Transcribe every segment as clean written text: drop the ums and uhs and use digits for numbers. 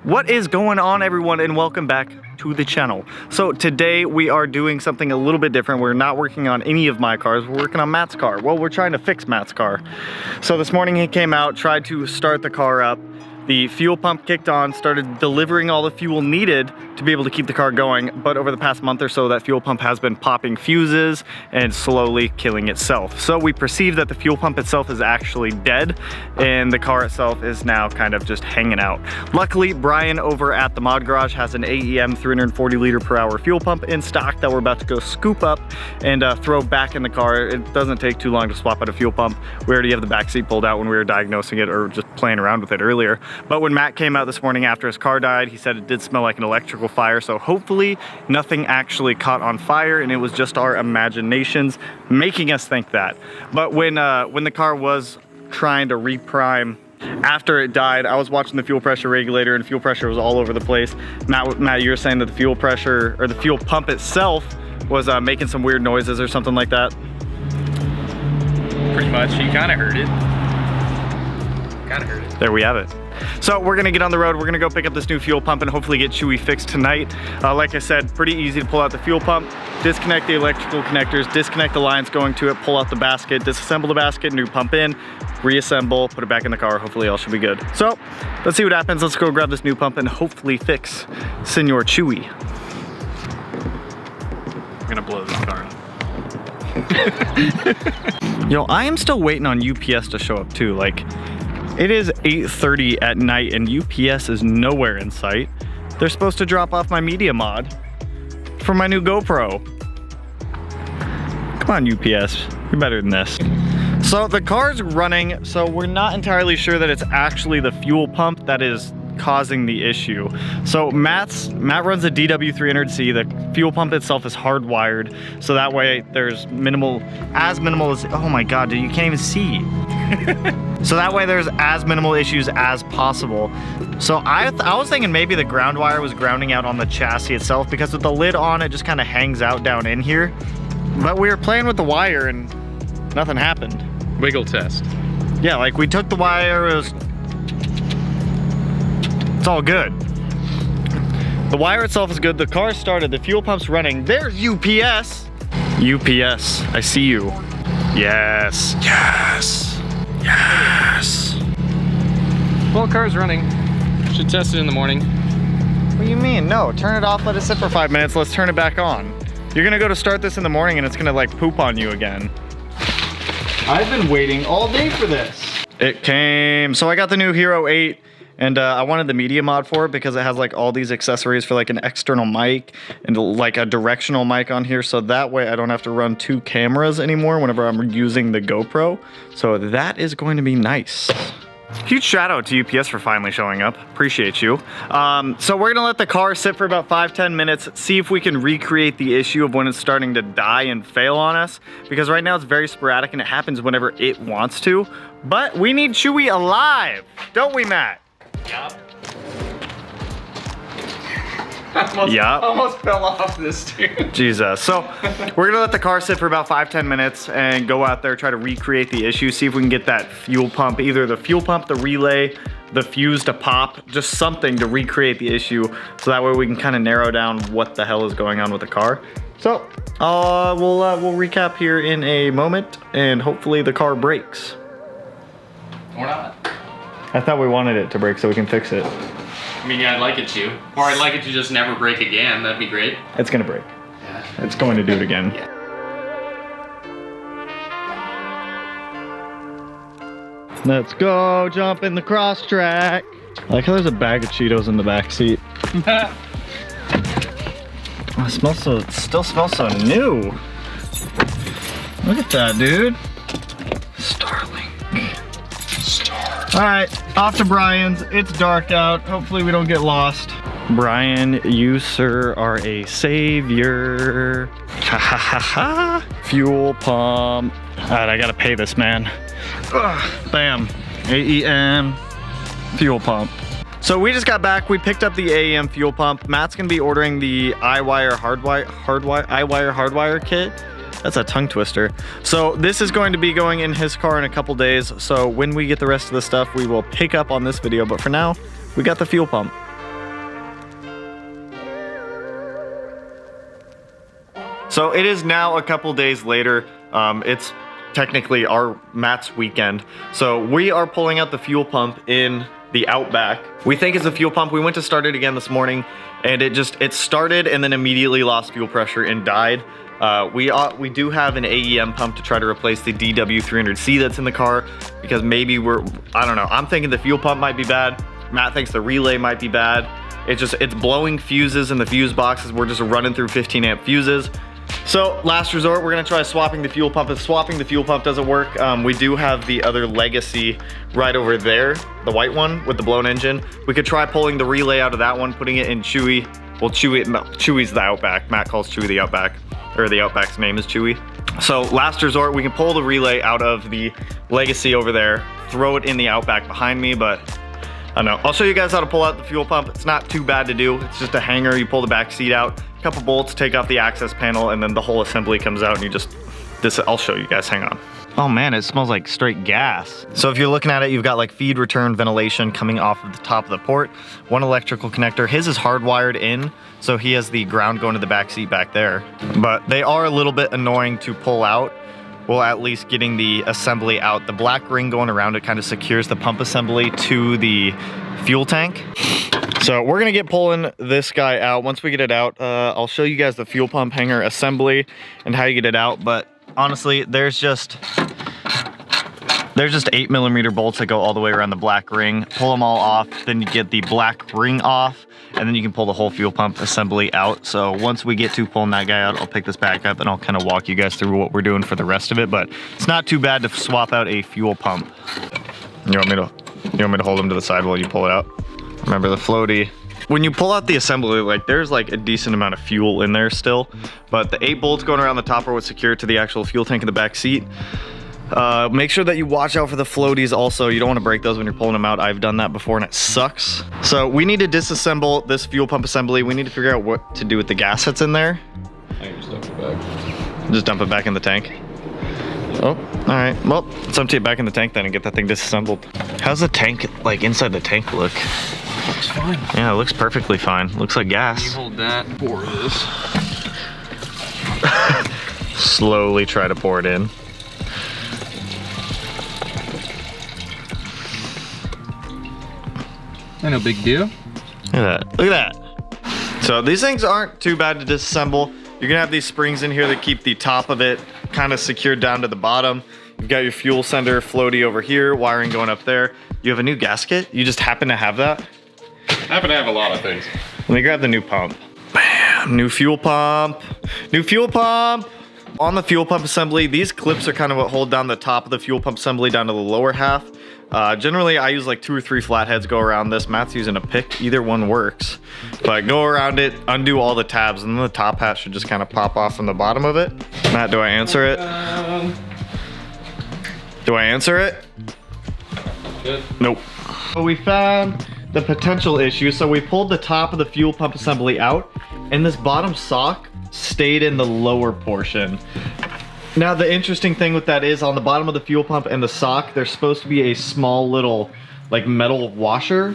What is going on, everyone, and welcome back to the channel. So today we are doing something a little bit different. We're not working on any of my cars, we're working on Matt's car. Well, we're trying to fix Matt's car. So this morning he came out, tried to start the car up. The fuel pump kicked on, started delivering all the fuel needed to be able to keep the car going, but over the past month or so, that fuel pump has been popping fuses and slowly killing itself. So we perceive that the fuel pump itself is actually dead, and the car itself is now kind of just hanging out. Luckily, Brian over at the Mod Garage has an AEM 340 liter per hour fuel pump in stock that we're about to go scoop up and throw back in the car. It doesn't take too long to swap out a fuel pump. We already have the back seat pulled out when we were diagnosing it or just playing around with it earlier. But when Matt came out this morning after his car died, he said it did smell like an electrical fire, so hopefully nothing actually caught on fire and it was just our imaginations making us think that. But when the car was trying to reprime after it died, I was watching the fuel pressure regulator and fuel pressure was all over the place. Matt, you were saying that the fuel pressure, or the fuel pump itself, was making some weird noises or something like that? Pretty much, you kind of heard it. There we have it. So we're gonna get on the road, we're gonna go pick up this new fuel pump and hopefully get Chewy fixed tonight. Like I said, pretty easy to pull out the fuel pump, disconnect the electrical connectors, disconnect the lines going to it, pull out the basket, disassemble the basket, new pump in, reassemble, put it back in the car, hopefully all should be good. So let's see what happens. Let's go grab this new pump and hopefully fix Senor Chewy. I'm gonna blow this car up. Yo, I am still waiting on UPS to show up too. Like, it is 8:30 at night and UPS is nowhere in sight. They're supposed to drop off my media mod for my new GoPro. Come on, UPS, you're better than this. So the car's running, so we're not entirely sure that it's actually the fuel pump that is causing the issue. So Matt runs a DW300C. The fuel pump itself is hardwired, so that way there's as minimal as, oh my god, dude, you can't even see. So that way there's as minimal issues as possible. So I was thinking maybe the ground wire was grounding out on the chassis itself, because with the lid on, it just kind of hangs out down in here. But we were playing with the wire and nothing happened. Wiggle test. Yeah, like we took the wire, it's all good. The wire itself is good, the car started, the fuel pump's running. There's UPS. UPS, I see you. Yes, yes, yes. Well, car's running. Should test it in the morning. What do you mean? No, turn it off, let it sit for 5 minutes, let's turn it back on. You're gonna go to start this in the morning and it's gonna like poop on you again. I've been waiting all day for this. It came. So I got the new Hero 8. And I wanted the media mod for it because it has like all these accessories for like an external mic and like a directional mic on here. So that way I don't have to run 2 cameras anymore whenever I'm using the GoPro. So that is going to be nice. Huge shout out to UPS for finally showing up. Appreciate you. So we're gonna let the car sit for about 5-10 minutes, see if we can recreate the issue of when it's starting to die and fail on us. Because right now it's very sporadic and it happens whenever it wants to. But we need Chewy alive, don't we, Matt? Yup. Almost fell off this, dude. Jesus. So we're gonna let the car sit for about 5-10 minutes and go out there, try to recreate the issue, see if we can get that fuel pump, either the fuel pump, the relay, the fuse to pop, just something to recreate the issue, so that way we can kind of narrow down what the hell is going on with the car. So we'll recap here in a moment, and hopefully the car breaks. Or not. I thought we wanted it to break so we can fix it. I mean, yeah, I'd like it to. Or I'd like it to just never break again. That'd be great. It's gonna break. Yeah. It's going to do it again. Yeah. Let's go jump in the cross track. I like how there's a bag of Cheetos in the back seat. Oh, it still smells so new. Look at that, dude. Starlink. All right, off to Brian's. It's dark out. Hopefully we don't get lost. Brian, you, sir, are a savior. Ha ha ha ha. Fuel pump. All right, I gotta pay this man. Ugh, bam. AEM fuel pump. So we just got back. We picked up the AEM fuel pump. Matt's gonna be ordering the iWire hardwire kit. That's a tongue twister. So this is going to be going in his car in a couple days. So when we get the rest of the stuff, we will pick up on this video. But for now, we got the fuel pump. So it is now a couple days later. It's technically Matt's weekend. So we are pulling out the fuel pump in the Outback. We think it's a fuel pump. We went to start it again this morning and it started and then immediately lost fuel pressure and died. We do have an AEM pump to try to replace the DW300C that's in the car because maybe I don't know. I'm thinking the fuel pump might be bad. Matt thinks the relay might be bad. It's blowing fuses in the fuse boxes. We're just running through 15 amp fuses. So last resort, we're gonna try swapping the fuel pump. If swapping the fuel pump doesn't work, we do have the other Legacy right over there, the white one with the blown engine. We could try pulling the relay out of that one, putting it in Chewy. Well, Chewy's the Outback. Matt calls Chewy the Outback, or the Outback's name is Chewy. So last resort, we can pull the relay out of the Legacy over there, throw it in the Outback behind me, but I don't know. I'll show you guys how to pull out the fuel pump. It's not too bad to do. It's just a hanger. You pull the back seat out, a couple bolts, take off the access panel, and then the whole assembly comes out and you just, I'll show you guys, hang on. Oh man, it smells like straight gas. So if you're looking at it, you've got like feed return ventilation coming off of the top of the port, one electrical connector. His is hardwired in, so he has the ground going to the back seat back there. But they are a little bit annoying to pull out. Well, at least getting the assembly out. The black ring going around it kind of secures the pump assembly to the fuel tank. So we're gonna get pulling this guy out. Once we get it out, I'll show you guys the fuel pump hanger assembly and how you get it out. But honestly, there's just 8mm bolts that go all the way around the black ring. Pull them all off, then you get the black ring off, and then you can pull the whole fuel pump assembly out. So once we get to pulling that guy out, I'll pick this back up and I'll kind of walk you guys through what we're doing for the rest of it. But it's not too bad to swap out a fuel pump. You want me to hold him to the side while you pull it out? Remember the floaty. When you pull out the assembly, like there's like a decent amount of fuel in there still, but the 8 bolts going around the top are what's secured to the actual fuel tank in the back seat. Make sure that you watch out for the floaties also. You don't want to break those when you're pulling them out. I've done that before and it sucks. So we need to disassemble this fuel pump assembly. We need to figure out what to do with the gas that's in there. I can just dump it back. Just dump it back in the tank. Oh, all right. Well, let's empty it back in the tank then and get that thing disassembled. How's the tank, like inside the tank look? Looks fine. Yeah, it looks perfectly fine. Looks like gas. You hold that, pour this. Slowly try to pour it in. No big deal. Look at that. Look at that. So these things aren't too bad to disassemble. You're gonna have these springs in here that keep the top of it kind of secured down to the bottom. You've got your fuel sender floaty over here, wiring going up there. You have a new gasket. You just happen to have that. I happen to have a lot of things. Let me grab the new pump. Bam, new fuel pump. New fuel pump. On the fuel pump assembly, these clips are kind of what hold down the top of the fuel pump assembly down to the lower half. Generally, I use like 2 or 3 flatheads go around this. Matt's using a pick. Either one works. But go around it, undo all the tabs, and then the top hat should just kind of pop off from the bottom of it. Matt, do I answer it? Do I answer it? Good. Nope. So we found the potential issue. So we pulled the top of the fuel pump assembly out, and this bottom sock stayed in the lower portion. Now the interesting thing with that is on the bottom of the fuel pump and the sock, there's supposed to be a small little like metal washer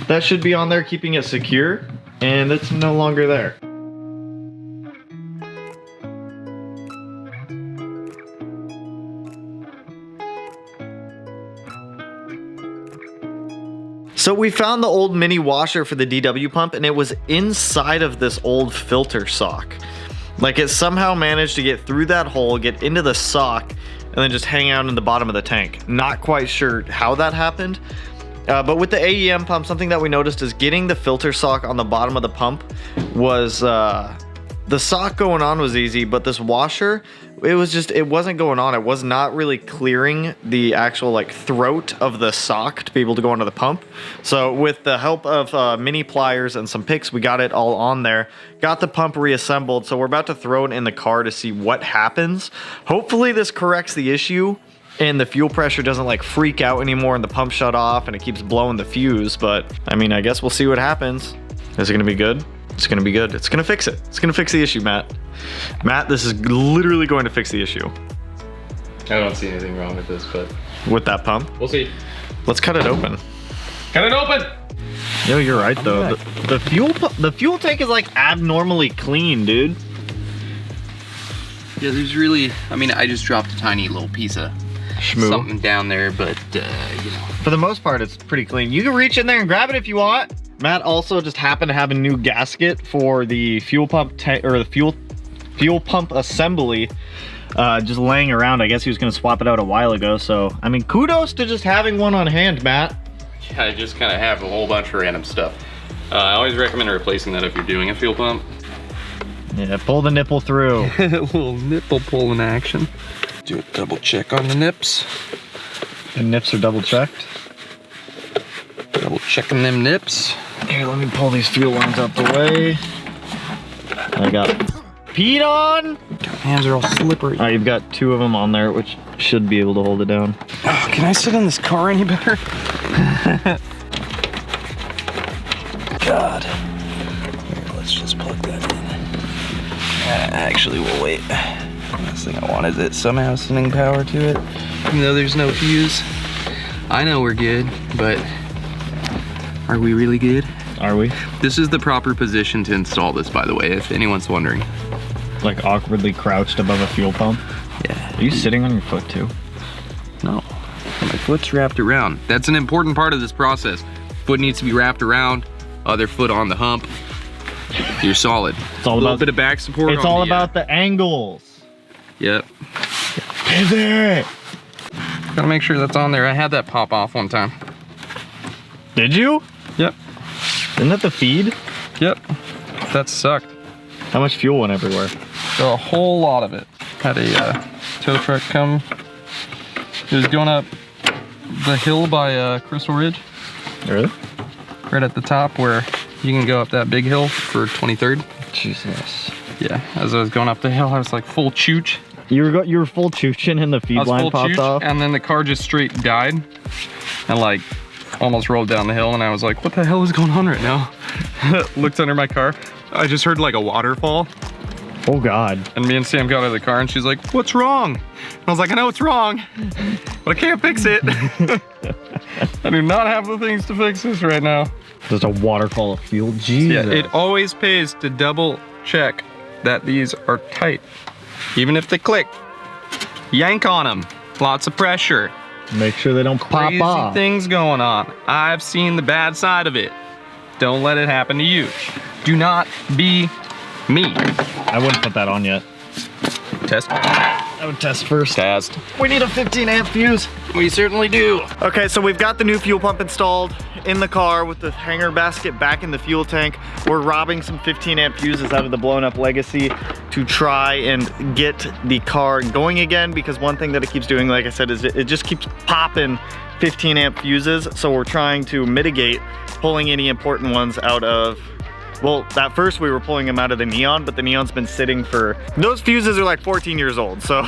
that should be on there keeping it secure, and it's no longer there. So we found the old mini washer for the DW pump, and it was inside of this old filter sock. Like it somehow managed to get through that hole, get into the sock, and then just hang out in the bottom of the tank. Not quite sure how that happened. But with the AEM pump, something that we noticed is getting the filter sock on the bottom of the pump was, the sock going on was easy, but this washer, it wasn't going on. It was not really clearing the actual like throat of the sock to be able to go onto the pump. So with the help of mini pliers and some picks, we got it all on there, got the pump reassembled. So we're about to throw it in the car to see what happens. Hopefully this corrects the issue and the fuel pressure doesn't like freak out anymore and the pump shut off and it keeps blowing the fuse. But I mean, I guess we'll see what happens. Is it gonna be good? It's gonna be good. It's gonna fix it. It's gonna fix the issue, Matt. Matt, this is literally going to fix the issue. I don't see anything wrong with this, but... With that pump? We'll see. Let's cut it open. Cut it open! Yo, you're right though. The fuel tank is like abnormally clean, dude. Yeah, there's really, I mean, I just dropped a tiny little piece of something down there, but you know. For the most part, it's pretty clean. You can reach in there and grab it if you want. Matt also just happened to have a new gasket for the fuel pump or the fuel pump assembly just laying around. I guess he was gonna swap it out a while ago. So, I mean, kudos to just having one on hand, Matt. Yeah, I just kind of have a whole bunch of random stuff. I always recommend replacing that if you're doing a fuel pump. Yeah, pull the nipple through. A little nipple pulling action. Do a double check on the nips. The nips are double checked. Double checking them nips. Here, let me pull these fuel lines out the way. I got peed on. Hands are all slippery. You've got 2 of them on there, which should be able to hold it down. Oh, can I sit in this car any better? God. Here, let's just plug that in. Actually, we'll wait. The last thing I want is it somehow sending power to it, even though there's no fuse. I know we're good, but are we really good? Are we? This is the proper position to install this, by the way, if anyone's wondering. Like awkwardly crouched above a fuel pump? Yeah. Are you sitting on your foot too? No. My foot's wrapped around. That's an important part of this process. Foot needs to be wrapped around, other foot on the hump. You're solid. It's all a little about bit of back support. It's all about the angles. Yep. Pivot. Gotta make sure that's on there. I had that pop off one time. Did you? Yep. Isn't that the feed? Yep. That sucked. How much fuel went everywhere? So a whole lot of it. Had a tow truck come. It was going up the hill by Crystal Ridge. Really? Right at the top where you can go up that big hill for 23rd. Jesus. Yeah, as I was going up the hill, I was like full chooch. You were full choochin' and the feed line popped off? And then the car just straight died and like almost rolled down the hill, and I was like, what the hell is going on right now? Looked under my car. I just heard like a waterfall. Oh God. And me and Sam got out of the car and she's like, what's wrong? And I was like, I know it's wrong, but I can't fix it. I do not have the things to fix this right now. Just a waterfall of fuel, Jesus. Yeah, it always pays to double check that these are tight. Even if they click, yank on them. Lots of pressure. Make sure they don't pop Crazy off. things going on. I've seen the bad side of it. Don't let it happen to you. Do not be me. I wouldn't put that on yet. Test. I would test first. Test. We need a 15 amp fuse. We certainly do. Okay, so we've got the new fuel pump installed in the car with the hanger basket back in the fuel tank. We're robbing some 15 amp fuses out of the blown up Legacy to try and get the car going again, because one thing that it keeps doing, like I said, is it just keeps popping 15 amp fuses. So we're trying to mitigate pulling any important ones out of, well, at first we were pulling them out of the Neon, but the Neon's been sitting for, those fuses are like 14 years old. So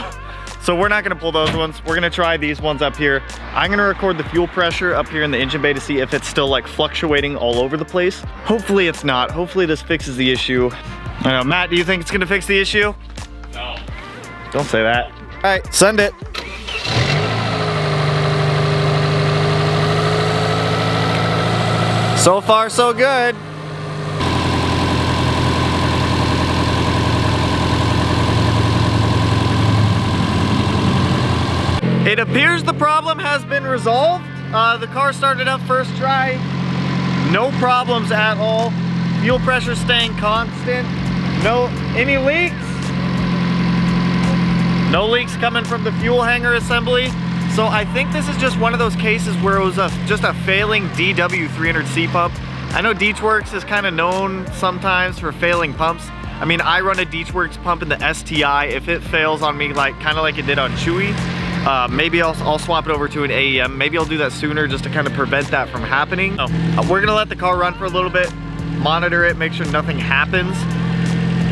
we're not gonna pull those ones. We're gonna try these ones up here. I'm gonna record the fuel pressure up here in the engine bay to see if it's still like fluctuating all over the place. Hopefully it's not. Hopefully this fixes the issue. I don't know, Matt, do you think it's gonna fix the issue? No. Don't say that. All right, send it. So far, so good. It appears the problem has been resolved. The car started up first try. No problems at all. Fuel pressure staying constant. Any leaks? No leaks coming from the fuel hanger assembly. So I think this is just one of those cases where it was just a failing DW300C pump. I know Deatschwerks is kind of known sometimes for failing pumps. I mean, I run a Deatschwerks pump in the STI. If it fails on me, kind of like it did on Chewy, maybe I'll swap it over to an AEM. Maybe I'll do that sooner just to kind of prevent that from happening. We're gonna let the car run for a little bit, monitor it, make sure nothing happens.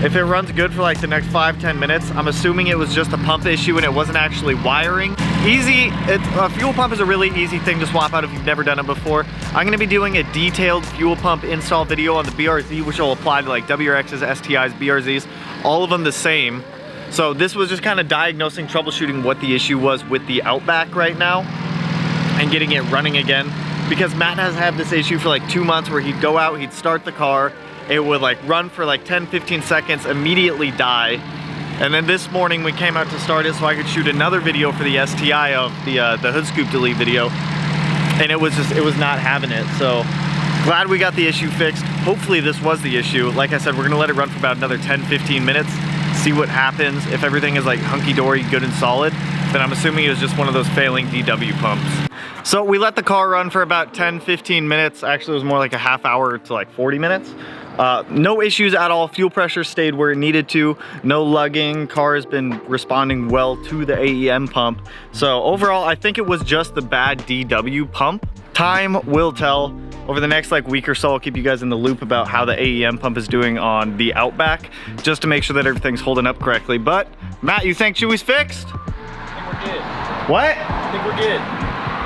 If it runs good for like the next 5-10 minutes, I'm assuming it was just a pump issue and it wasn't actually wiring. A fuel pump is a really easy thing to swap out if you've never done it before. I'm gonna be doing a detailed fuel pump install video on the BRZ, which will apply to like WRXs, STIs, BRZs, all of them the same. So this was just kind of diagnosing, troubleshooting what the issue was with the Outback right now and getting it running again. Because Matt has had this issue for like 2 months where he'd go out, he'd start the car, it would like run for like 10-15 seconds, immediately die, And then this morning we came out to start it so I could shoot another video for the STI of the hood scoop delete video. And it was not having it. So glad we got the issue fixed. Hopefully this was the issue. Like I said, we're gonna let it run for about another 10-15 minutes, see what happens. If everything is like hunky-dory, good and solid, then I'm assuming it was just one of those failing DW pumps. So we let the car run for about 10-15 minutes. Actually, it was more like a half hour to like 40 minutes. No issues at all. Fuel pressure stayed where it needed to. No lugging. Car has been responding well to the AEM pump. So overall, I think it was just the bad DW pump. Time will tell. Over the next like week or so, I'll keep you guys in the loop about how the AEM pump is doing on the Outback, just to make sure that everything's holding up correctly. But Matt, you think Chewy's fixed? I think we're good. What? I think we're good.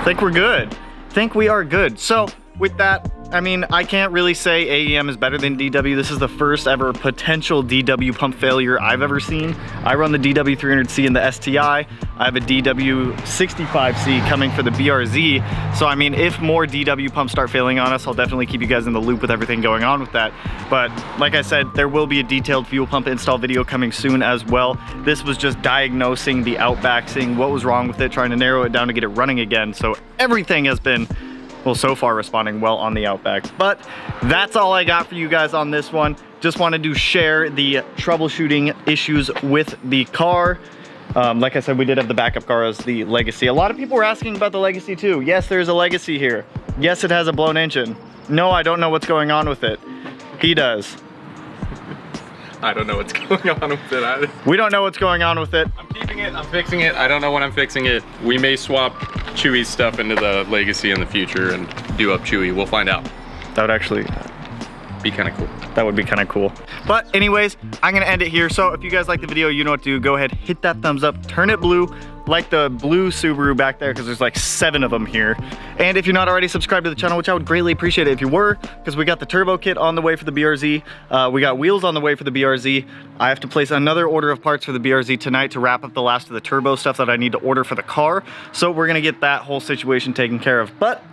Think we're good. Think we are good. So with that, I mean, I can't really say AEM is better than DW. This is the first ever potential DW pump failure I've ever seen. I run the DW300C in the STI. I have a DW65C coming for the BRZ. So I mean, if more DW pumps start failing on us, I'll definitely keep you guys in the loop with everything going on with that. But like I said, there will be a detailed fuel pump install video coming soon as well. This was just diagnosing the Outback, seeing what was wrong with it, trying to narrow it down to get it running again. So everything has been, well, so far responding well on the Outback. But that's all I got for you guys on this one. Just wanted to share the troubleshooting issues with the car. Like I said, we did have the backup car as the Legacy. A lot of people were asking about the Legacy too. Yes, there's a Legacy here. Yes, it has a blown engine. No, I don't know what's going on with it. He does. I don't know what's going on with it either. We don't know what's going on with it. I'm keeping it, I'm fixing it. I don't know when I'm fixing it. We may swap Chewy's stuff into the Legacy in the future and do up Chewy. We'll find out. That would actually be kind of cool. That would be kind of cool. But anyways, I'm gonna end it here. So if you guys like the video, you know what to do. Go ahead, hit that thumbs up, turn it blue, like the blue Subaru back there, because there's like 7 of them here. And if you're not already subscribed to the channel, which I would greatly appreciate it if you were, because we got the turbo kit on the way for the BRZ. We got wheels on the way for the BRZ. I have to place another order of parts for the BRZ tonight to wrap up the last of the turbo stuff that I need to order for the car. So we're gonna get that whole situation taken care of. But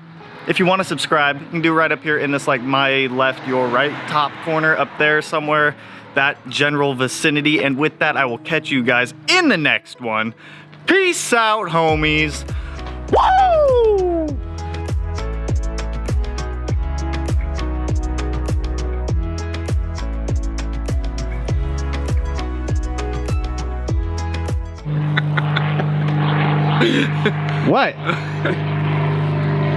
if you want to subscribe, you can do right up here in this like my left, your right top corner up there somewhere, that general vicinity. And with that, I will catch you guys in the next one. Peace out, homies. Woo! What?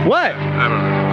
What? I don't know.